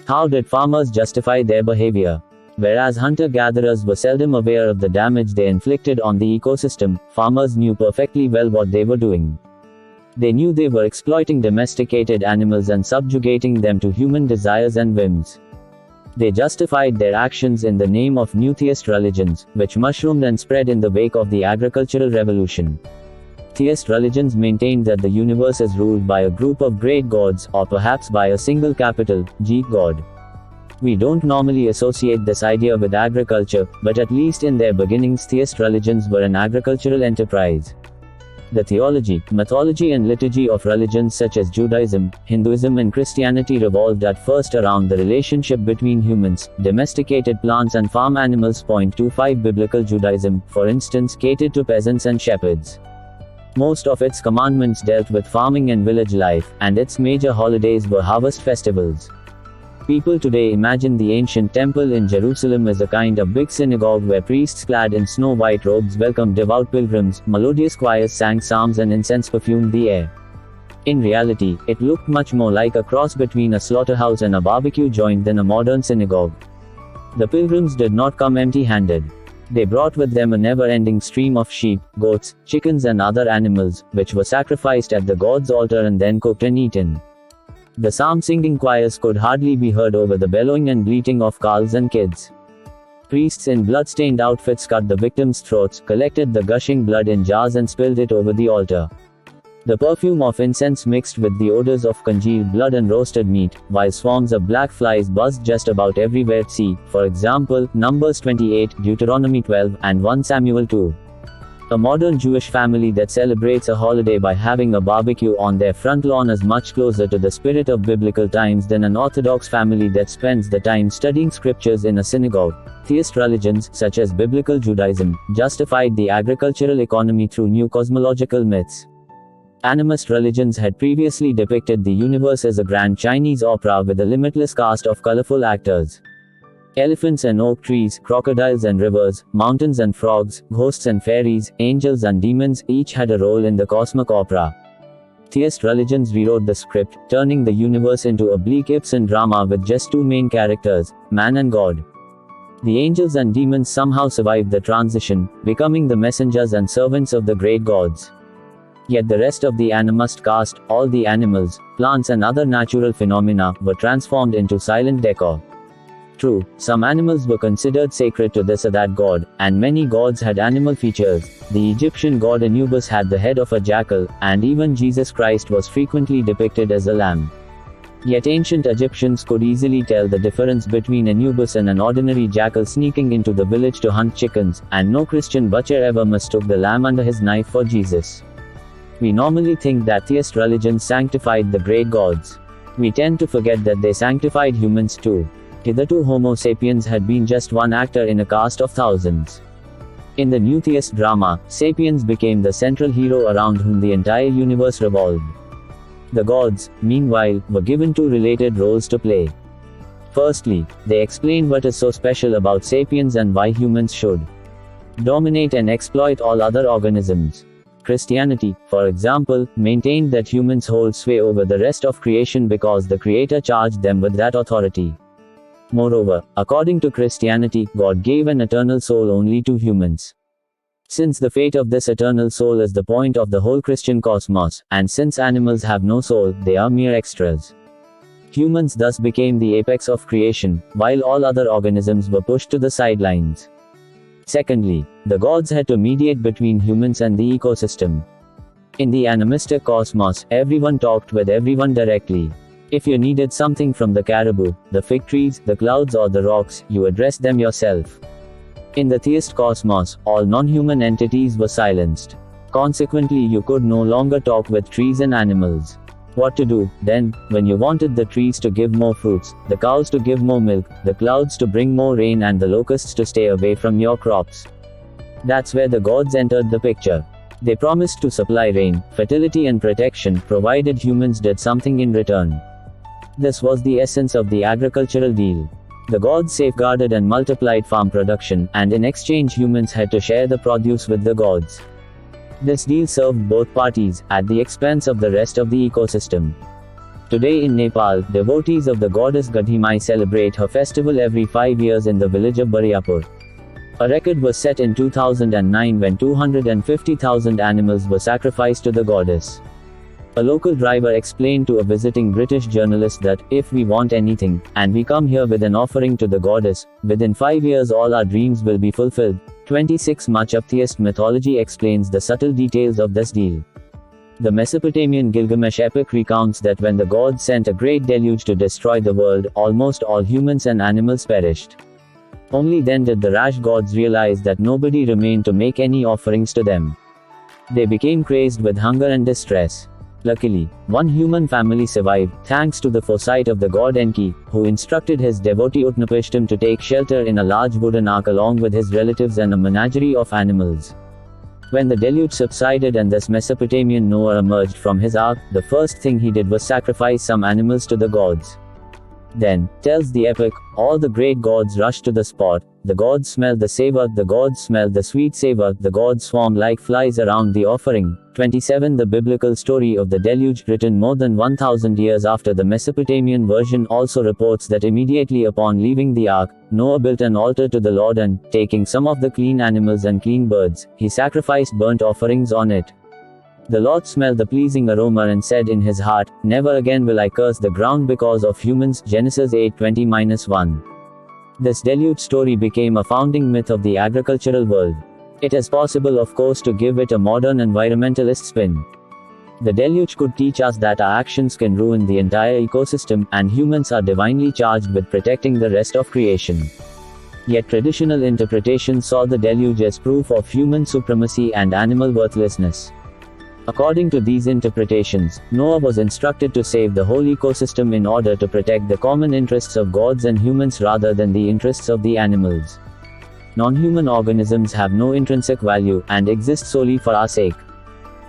How did farmers justify their behavior? Whereas hunter-gatherers were seldom aware of the damage they inflicted on the ecosystem, farmers knew perfectly well what they were doing. They knew they were exploiting domesticated animals and subjugating them to human desires and whims. They justified their actions in the name of new theist religions, which mushroomed and spread in the wake of the agricultural revolution. Theist religions maintained that the universe is ruled by a group of great gods, or perhaps by a single capital G god. We don't normally associate this idea with agriculture, but at least in their beginnings theist religions were an agricultural enterprise. The theology, mythology and liturgy of religions such as Judaism, Hinduism and Christianity revolved at first around the relationship between humans, domesticated plants and farm animals. 25 Biblical Judaism, for instance, catered to peasants and shepherds. Most of its commandments dealt with farming and village life, and its major holidays were harvest festivals. People today imagine the ancient temple in Jerusalem as a kind of big synagogue where priests clad in snow-white robes welcomed devout pilgrims, melodious choirs sang psalms and incense perfumed the air. In reality, it looked much more like a cross between a slaughterhouse and a barbecue joint than a modern synagogue. The pilgrims did not come empty-handed. They brought with them a never-ending stream of sheep, goats, chickens and other animals, which were sacrificed at the god's altar and then cooked and eaten. The psalm-singing choirs could hardly be heard over the bellowing and bleating of calves and kids. Priests in blood-stained outfits cut the victims' throats, collected the gushing blood in jars and spilled it over the altar. The perfume of incense mixed with the odors of congealed blood and roasted meat, while swarms of black flies buzzed just about everywhere. See, for example, Numbers 28, Deuteronomy 12, and 1 Samuel 2. A modern Jewish family that celebrates a holiday by having a barbecue on their front lawn is much closer to the spirit of biblical times than an Orthodox family that spends the time studying scriptures in a synagogue. Theist religions, such as Biblical Judaism, justified the agricultural economy through new cosmological myths. Animist religions had previously depicted the universe as a grand Chinese opera with a limitless cast of colorful actors. Elephants and oak trees, crocodiles and rivers, mountains and frogs, ghosts and fairies, angels and demons, each had a role in the cosmic opera. Theist religions rewrote the script, turning the universe into a bleak Ibsen drama with just two main characters, man and God. The angels and demons somehow survived the transition, becoming the messengers and servants of the great gods. Yet the rest of the animist caste, all the animals, plants and other natural phenomena, were transformed into silent decor. True, some animals were considered sacred to this or that god, and many gods had animal features. The Egyptian god Anubis had the head of a jackal, and even Jesus Christ was frequently depicted as a lamb. Yet ancient Egyptians could easily tell the difference between Anubis and an ordinary jackal sneaking into the village to hunt chickens, and no Christian butcher ever mistook the lamb under his knife for Jesus. We normally think that theist religions sanctified the great gods. We tend to forget that they sanctified humans too. Hitherto Homo sapiens had been just one actor in a cast of thousands. In the new theist drama, sapiens became the central hero around whom the entire universe revolved. The gods, meanwhile, were given two related roles to play. Firstly, they explain what is so special about sapiens and why humans should dominate and exploit all other organisms. Christianity, for example, maintained that humans hold sway over the rest of creation because the Creator charged them with that authority. Moreover, according to Christianity, God gave an eternal soul only to humans. Since the fate of this eternal soul is the point of the whole Christian cosmos, and since animals have no soul, they are mere extras. Humans thus became the apex of creation, while all other organisms were pushed to the sidelines. Secondly, the gods had to mediate between humans and the ecosystem. In the animistic cosmos, everyone talked with everyone directly. If you needed something from the caribou, the fig trees, the clouds or the rocks, you addressed them yourself. In the theist cosmos, all non-human entities were silenced. Consequently, you could no longer talk with trees and animals. What to do, then, when you wanted the trees to give more fruits, the cows to give more milk, the clouds to bring more rain and the locusts to stay away from your crops? That's where the gods entered the picture. They promised to supply rain, fertility and protection, provided humans did something in return. This was the essence of the agricultural deal. The gods safeguarded and multiplied farm production, and in exchange humans had to share the produce with the gods. This deal served both parties, at the expense of the rest of the ecosystem. Today in Nepal, devotees of the goddess Gadhimai celebrate her festival every 5 years in the village of Bariapur. A record was set in 2009 when 250,000 animals were sacrificed to the goddess. A local driver explained to a visiting British journalist that, if we want anything, and we come here with an offering to the goddess, within 5 years all our dreams will be fulfilled. 26 Much of theist mythology explains the subtle details of this deal. The Mesopotamian Gilgamesh epic recounts that when the gods sent a great deluge to destroy the world, almost all humans and animals perished. Only then did the rash gods realize that nobody remained to make any offerings to them. They became crazed with hunger and distress. Luckily, one human family survived, thanks to the foresight of the god Enki, who instructed his devotee Utnapishtim to take shelter in a large wooden ark along with his relatives and a menagerie of animals. When the deluge subsided and thus Mesopotamian Noah emerged from his ark, the first thing he did was sacrifice some animals to the gods. Then, tells the epic, all the great gods rushed to the spot, the gods smelled the savor, the gods smelled the sweet savor, the gods swarmed like flies around the offering. 27 The biblical story of the deluge, written more than 1000 years after the Mesopotamian version, also reports that immediately upon leaving the ark, Noah built an altar to the Lord and, taking some of the clean animals and clean birds, he sacrificed burnt offerings on it. The Lord smelled the pleasing aroma and said in his heart, never again will I curse the ground because of humans. Genesis 8:20-1. This deluge story became a founding myth of the agricultural world. It is possible, of course, to give it a modern environmentalist spin. The deluge could teach us that our actions can ruin the entire ecosystem, and humans are divinely charged with protecting the rest of creation. Yet traditional interpretation saw the deluge as proof of human supremacy and animal worthlessness. According to these interpretations, Noah was instructed to save the whole ecosystem in order to protect the common interests of gods and humans rather than the interests of the animals. Non-human organisms have no intrinsic value, and exist solely for our sake.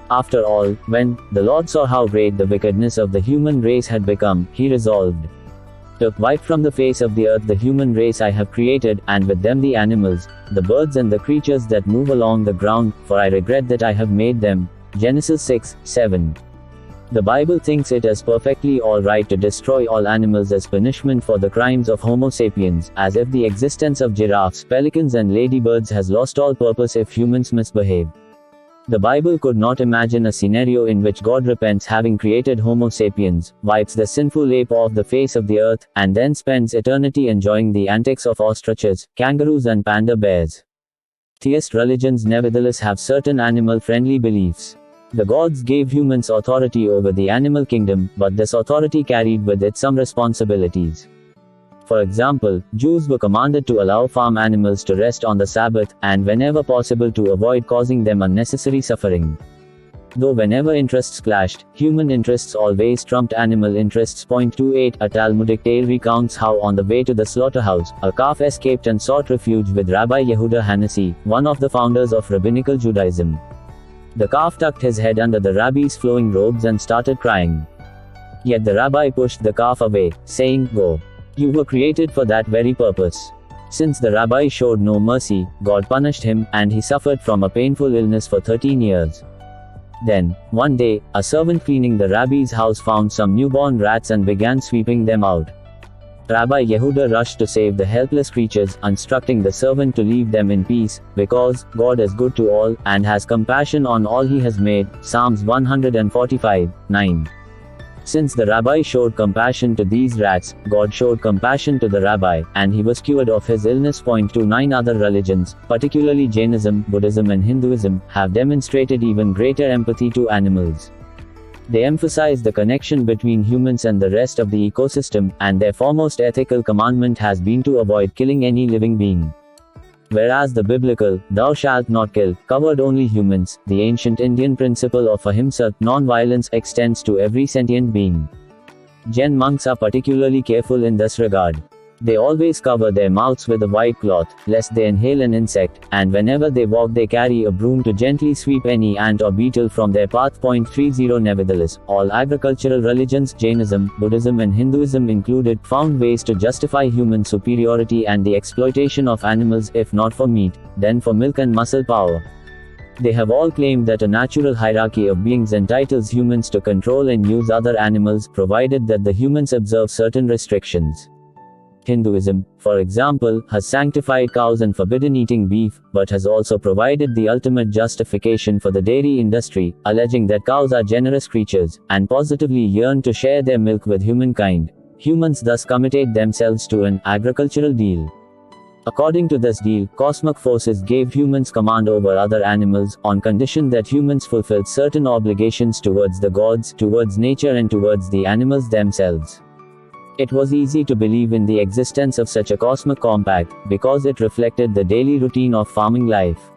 After all, when the Lord saw how great the wickedness of the human race had become, he resolved to wipe from the face of the earth the human race I have created, and with them the animals, the birds and the creatures that move along the ground, for I regret that I have made them. Genesis 6:7. The Bible thinks it is perfectly alright to destroy all animals as punishment for the crimes of Homo sapiens, as if the existence of giraffes, pelicans and ladybirds has lost all purpose if humans misbehave. The Bible could not imagine a scenario in which God repents having created Homo sapiens, wipes the sinful ape off the face of the earth, and then spends eternity enjoying the antics of ostriches, kangaroos and panda bears. Theist religions nevertheless have certain animal-friendly beliefs. The gods gave humans authority over the animal kingdom, but this authority carried with it some responsibilities. For example, Jews were commanded to allow farm animals to rest on the Sabbath, and whenever possible to avoid causing them unnecessary suffering. Though whenever interests clashed, human interests always trumped animal interests. 28 A Talmudic tale recounts how on the way to the slaughterhouse, a calf escaped and sought refuge with Rabbi Yehuda Hanassi, one of the founders of rabbinical Judaism. The calf tucked his head under the rabbi's flowing robes and started crying. Yet the rabbi pushed the calf away, saying, "Go. You were created for that very purpose." Since the rabbi showed no mercy, God punished him, and he suffered from a painful illness for 13 years. Then, one day, a servant cleaning the rabbi's house found some newborn rats and began sweeping them out. Rabbi Yehuda rushed to save the helpless creatures, instructing the servant to leave them in peace, because God is good to all, and has compassion on all he has made. Psalms 145:9. Since the rabbi showed compassion to these rats, God showed compassion to the rabbi, and he was cured of his illness. 9 Other religions, particularly Jainism, Buddhism and Hinduism, have demonstrated even greater empathy to animals. They emphasize the connection between humans and the rest of the ecosystem, and their foremost ethical commandment has been to avoid killing any living being. Whereas the biblical, "Thou shalt not kill," covered only humans, the ancient Indian principle of ahimsa, non-violence, extends to every sentient being. Jain monks are particularly careful in this regard. They always cover their mouths with a white cloth, lest they inhale an insect, and whenever they walk they carry a broom to gently sweep any ant or beetle from their path. 30 Nevertheless, all agricultural religions, Jainism, Buddhism and Hinduism included, found ways to justify human superiority and the exploitation of animals, if not for meat, then for milk and muscle power. They have all claimed that a natural hierarchy of beings entitles humans to control and use other animals, provided that the humans observe certain restrictions. Hinduism, for example, has sanctified cows and forbidden eating beef, but has also provided the ultimate justification for the dairy industry, alleging that cows are generous creatures, and positively yearn to share their milk with humankind. Humans thus committed themselves to an agricultural deal. According to this deal, cosmic forces gave humans command over other animals, on condition that humans fulfilled certain obligations towards the gods, towards nature and towards the animals themselves. It was easy to believe in the existence of such a cosmic compact, because it reflected the daily routine of farming life.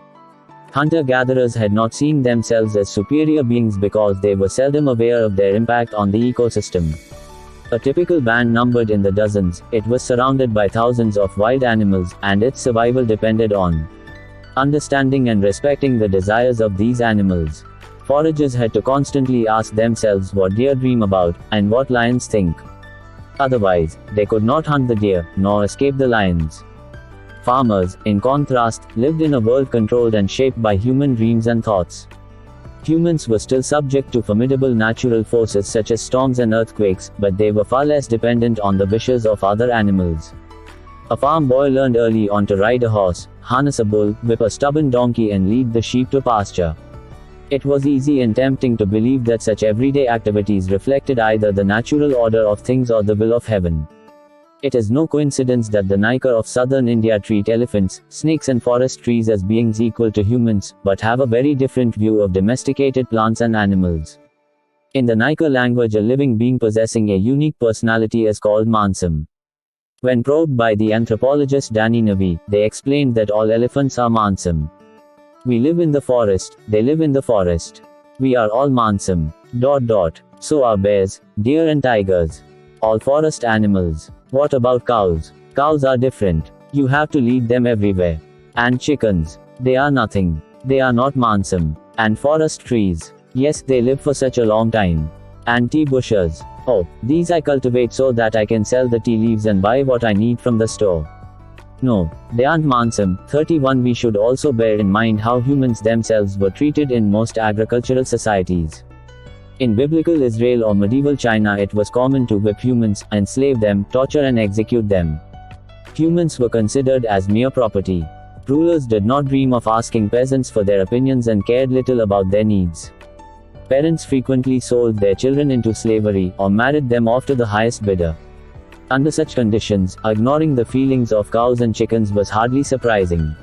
Hunter-gatherers had not seen themselves as superior beings because they were seldom aware of their impact on the ecosystem. A typical band numbered in the dozens, it was surrounded by thousands of wild animals, and its survival depended on understanding and respecting the desires of these animals. Foragers had to constantly ask themselves what deer dream about, and what lions think. Otherwise, they could not hunt the deer, nor escape the lions. Farmers, in contrast, lived in a world controlled and shaped by human dreams and thoughts. Humans were still subject to formidable natural forces such as storms and earthquakes, but they were far less dependent on the wishes of other animals. A farm boy learned early on to ride a horse, harness a bull, whip a stubborn donkey and lead the sheep to pasture. It was easy and tempting to believe that such everyday activities reflected either the natural order of things or the will of heaven. It is no coincidence that the Naikar of southern India treat elephants, snakes and forest trees as beings equal to humans, but have a very different view of domesticated plants and animals. In the Naikar language, a living being possessing a unique personality is called Mansam. When probed by the anthropologist Danny Navi, they explained that all elephants are Mansam. We live in the forest, they live in the forest. We are all Mansam. ... So are bears, deer and tigers. All forest animals. What about cows? Cows are different. You have to lead them everywhere. And chickens. They are nothing. They are not Mansam. And forest trees. Yes, they live for such a long time. And tea bushes. Oh, these I cultivate so that I can sell the tea leaves and buy what I need from the store. No, they aren't Mansam. 31 We should also bear in mind how humans themselves were treated in most agricultural societies. In biblical Israel or medieval China, it was common to whip humans, enslave them, torture and execute them. Humans were considered as mere property. Rulers did not dream of asking peasants for their opinions and cared little about their needs. Parents frequently sold their children into slavery, or married them off to the highest bidder. Under such conditions, ignoring the feelings of cows and chickens was hardly surprising.